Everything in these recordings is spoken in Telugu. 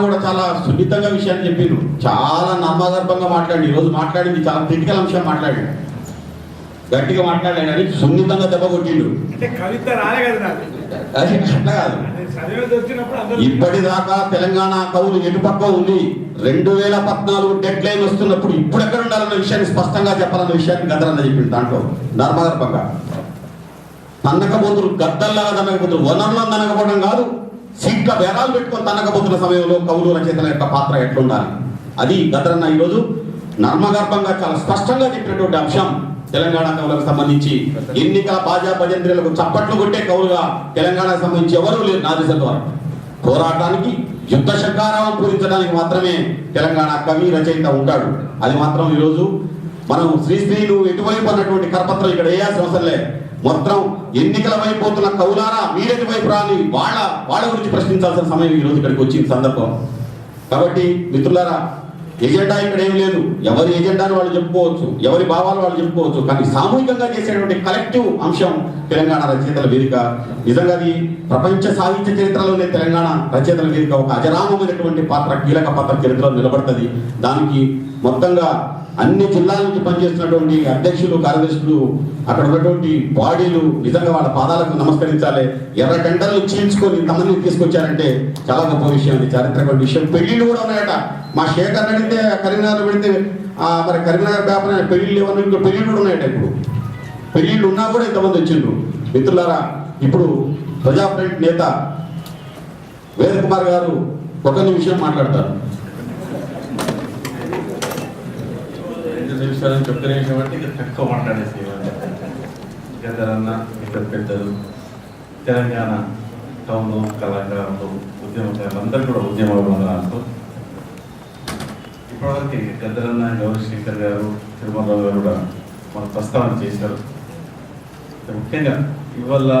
కూడా చాలా సున్నితంగా విషయాన్ని చెప్పిండ్రు, చాలా నమ్మగర్భంగా మాట్లాడి ఈరోజు మాట్లాడింది చాలా క్రిటికల్ అంశం మాట్లాడి గట్టిగా మాట్లాడాడు అని సున్నితంగా దెబ్బ కొట్టిండు. అది అట్లా కాదు. ఇప్పటిదాకా తెలంగాణ కవులు ఎటుపక్క ఉంది. 2014 డెడ్ లైన్ వస్తున్నప్పుడు ఇప్పుడు ఎక్కడ ఉండాలన్న విషయాన్ని స్పష్టంగా చెప్పాలన్న విషయాన్ని గద్దరన్న చెప్పింది. దాంట్లో నర్మగర్భంగా తన్నకపోతులు గద్దల్లాగా తన్నకపోతులు వనరులను తనకపోవడం కాదు, సీట్ల బేరాలు పెట్టుకొని తన్నకపోతున్న సమయంలో కవులు రచయితల యొక్క పాత్ర ఎట్లుండాలి అది గద్దరన్న ఈరోజు నర్మగర్భంగా చాలా స్పష్టంగా చెప్పినటువంటి అంశం. తెలంగాణ కవులకు సంబంధించి ఎన్నికల బాజా భజంత్రులకు చప్పట్లు కొట్టే కవులుగా తెలంగాణకు సంబంధించి ఎవరూ లేరు. నా దిశ ద్వారా పోరాటానికి యుద్ధ శంకారావం పూరించడానికి మాత్రమే తెలంగాణ కవి రచయిత ఉంటాడు. అది మాత్రం ఈరోజు మనం శ్రీశ్రీలు ఎటువైపు అన్నటువంటి కరపత్రం ఇక్కడ వేయాల్సిన అవసరం లేదు. మొత్తం ఎన్నికల వైపు పోతున్న కవులారా మీరెటు వైపు రాని వాళ్ళ గురించి ప్రశ్నించాల్సిన సమయం ఈరోజు ఇక్కడికి వచ్చిన సందర్భం. కాబట్టి మిత్రులారా, ఎజెండా ఇక్కడ ఏం లేదు. ఎవరి ఎజెండాను వాళ్ళు చెప్పుకోవచ్చు, ఎవరి భావాలు వాళ్ళు చెప్పుకోవచ్చు. కానీ సామూహికంగా చేసేటువంటి కలెక్టివ్ అంశం తెలంగాణ రచయితల వేదిక. నిజంగా అది ప్రపంచ సాహిత్య చరిత్రలోనే తెలంగాణ రచయితల వేదిక ఒక అజరామమైనటువంటి పాత్ర, కీలక పాత్ర చరిత్రలో నిలబడుతుంది. దానికి మొత్తంగా అన్ని జిల్లాల నుంచి పనిచేస్తున్నటువంటి అధ్యక్షులు, కార్యదర్శులు, అక్కడ ఉన్నటువంటి బాడీలు నిజంగా వాళ్ళ పాదాలకు నమస్కరించాలి. ఎర్ర టెండర్లు చీల్చుకొని ఇంతమందిని తీసుకొచ్చారంటే చాలా గొప్ప విషయం, అది చారిత్రక విషయం. పెళ్లిళ్ళు కూడా ఉన్నాయట. మా శేఖర్ అడిగితే కరీంనగర్ పెడితే మరి కరీంనగర్ పేపర్ పెళ్లిళ్ళు ఏమన్నా ఇంకో పెళ్లిళ్ళు కూడా ఉన్నాయట. ఇప్పుడు పెళ్లిళ్ళు ఉన్నా కూడా ఇంతమంది వచ్చిండ్రు. మిత్రులారా, ఇప్పుడు ప్రజా ఫ్రంట్ నేత వేద కుమార్ గారు ఒక నిమిషం మాట్లాడతారు. నిమిషాలు చెప్తే నిమిషం అంటే ఇక తక్కువ మాట్లాడేసి గద్దరన్న, ఇతర పెద్దలు, తెలంగాణ కవులు, కళాకారులు, ఉద్యమకారులు అందరూ కూడా ఉద్యమాలు. ఇప్పటివరకు గద్దరన్న, గౌరీశంకర్ గారు, తిరుమలరావు గారు కూడా మన ప్రస్తావన చేశారు. ముఖ్యంగా ఇవాళ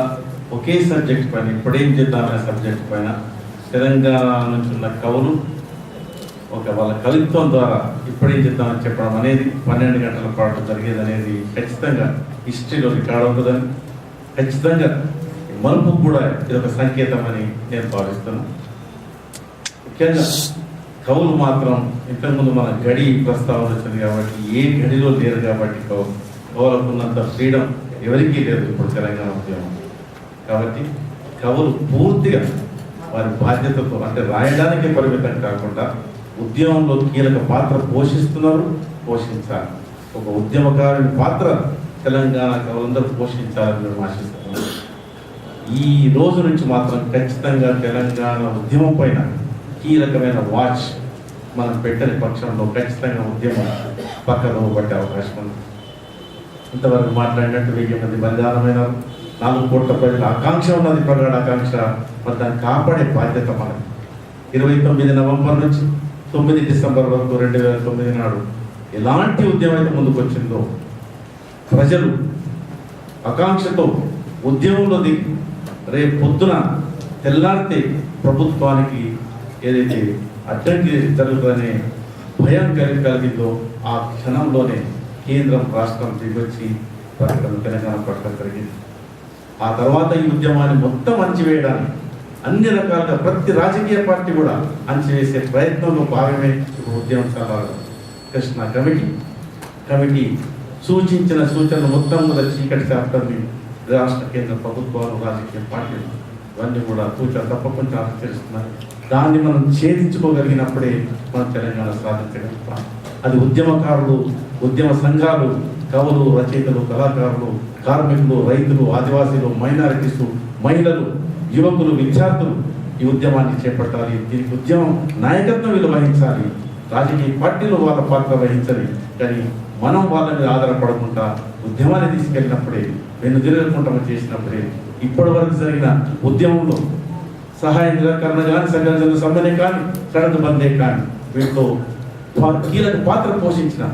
ఒకే సబ్జెక్ట్ పైన, ఇప్పుడేం చేద్దామనే సబ్జెక్ట్ పైన తెలంగాణ నుంచి ఉన్న కవులు వాళ్ళ కవిత్వం ద్వారా ఇప్పుడేం చేద్దామని చెప్పడం అనేది 12 గంటల పాటు జరిగేది అనేది ఖచ్చితంగా హిస్టరీలో రికార్డ్ అవుతుందని, ఖచ్చితంగా మలుపు కూడా ఇది ఒక సంకేతం అని నేను భావిస్తాను. ముఖ్యంగా కవులు మాత్రం ఇంతకుముందు మన గడి ప్రస్తావన వచ్చింది కాబట్టి ఏ గడిలో లేరు కాబట్టి కవులకు ఉన్నంత ఫ్రీడమ్ ఎవరికీ లేదు ఇప్పుడు తెలంగాణ ఉద్యమం. కాబట్టి కవులు పూర్తిగా వారి బాధ్యతతో, అంటే రాయడానికే పరిమితం కాకుండా ఉద్యమంలో కీలక పాత్ర పోషిస్తున్నారు, పోషించాలి. ఒక ఉద్యమకారుని పాత్ర తెలంగాణ కవులందరూ పోషించాలని మేము ఆశిస్తున్నాం. ఈ రోజు నుంచి మాత్రం ఖచ్చితంగా తెలంగాణ ఉద్యమం పైన కీలకమైన వాచ్ మనం పెట్టని పక్షంలో ఖచ్చితంగా ఉద్యమం పక్కన పట్టే అవకాశం ఉంది. ఇంతవరకు మాట్లాడినట్టు 1000 మంది బలిదానమైన 4 కోట్ల ప్రజల ఆకాంక్ష ఉన్నది, ప్రగాఢ ఆకాంక్ష. మరి దాన్ని కాపాడే బాధ్యత మనకి. 29 నవంబర్ నుంచి 9 డిసెంబర్ వరకు 2009 నాడు ఎలాంటి ఉద్యమం అయితే ముందుకు వచ్చిందో, ప్రజలు ఆకాంక్షతో ఉద్యమంలో దిగి రేపు పొద్దున తెల్లారితే ప్రభుత్వానికి ఏదైతే అడ్డంకి జరుగుతుందనే భయం కలిగిందో ఆ క్షణంలోనే కేంద్రం, రాష్ట్రం దిగొచ్చి తెలంగాణ ప్రకటన జరిగింది. ఆ తర్వాత ఈ ఉద్యమాన్ని మొత్తం అణచివేయడానికి అన్ని రకాలుగా ప్రతి రాజకీయ పార్టీ కూడా అంచవేసే ప్రయత్నంలో భాగమే ఉద్యమం సభలు. కృష్ణ కమిటీ సూచించిన సూచనలు మొత్తం కూడా చీకటి శాస్త్రాన్ని రాష్ట్ర కేంద్ర ప్రభుత్వాలు, రాజకీయ పార్టీలు ఇవన్నీ కూడా సూచన తప్పకుండా ఆచరిస్తున్నారు. దాన్ని మనం ఛేదించుకోగలిగినప్పుడే మనం తెలంగాణ సాధించగలుగుతాం. అది ఉద్యమకారులు, ఉద్యమ సంఘాలు, కవులు, రచయితలు, కళాకారులు, కార్మికులు, రైతులు, ఆదివాసీలు, మైనారిటీసు, మహిళలు, యువకులు, విద్యార్థులు ఈ ఉద్యమాన్ని చేపట్టాలి. దీనికి ఉద్యమం నాయకత్వం వీళ్ళు వహించాలి. రాజకీయ పార్టీలు వాళ్ళ పాత్ర వహించాలి. కానీ మనం వాళ్ళ మీద ఆధారపడకుండా ఉద్యమాన్ని తీసుకెళ్ళినప్పుడే, వెన్నుదిరగకుండా చేసినప్పుడే ఇప్పటి వరకు జరిగిన ఉద్యమంలో సహాయ నిరాకరణ కానీ, సంఘర్షణ సమ్మెనే కానీ, సడన్ బందే కానీ వీటిలో కీలక పాత్ర పోషించిన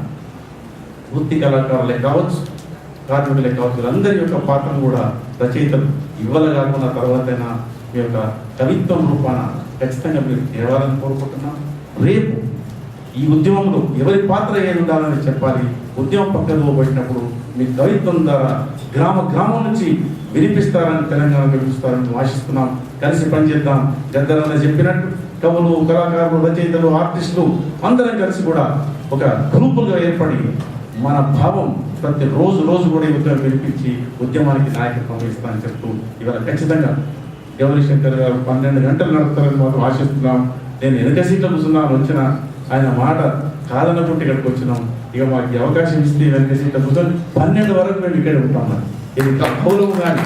వృత్తి కళాకారులే కావచ్చు, కార్మికులే కావచ్చు, వీళ్ళందరి యొక్క పాత్రను కూడా రచయితలు ఇవ్వాల కాకుండా తర్వాతైనా మీ యొక్క కవిత్వం రూపాన ఖచ్చితంగా మీరు తేవాలని కోరుకుంటున్నాం. రేపు ఈ ఉద్యమంలో ఎవరి పాత్ర ఏది ఉండాలని చెప్పాలి. ఉద్యమం పక్కన పెట్టినప్పుడు మీ కవిత్వం ద్వారా గ్రామం నుంచి వినిపిస్తారని, తెలంగాణ వినిపిస్తారని ఆశిస్తున్నాం. కలిసి పనిచేద్దాం. గద్దరన్న చెప్పినట్టు కవులు, కళాకారులు, రచయితలు, ఆర్టిస్టులు అందరం కలిసి కూడా ఒక గ్రూపులుగా ఏర్పడి మన భావం ప్రతి రోజు కూడా యువతను పిలిపించి ఉద్యమానికి నాయకత్వం వహిస్తామని చెప్తూ ఇవాళ ఖచ్చితంగా గౌరీ శంకర్ గారు 12 గంటలు నడుపుతారని మాత్రం ఆశిస్తున్నాం. నేను వెనక సీట్లో కూర్చున్నాను, వచ్చిన ఆయన మాట కాదనుకుంటే ఇక్కడికి వచ్చినాం. ఇక మాకు అవకాశం ఇస్తే వెనక సీట్లో కూర్చొని 12 వరకు మేము ఇక్కడ ఉంటాం. ఇది కౌలము కానీ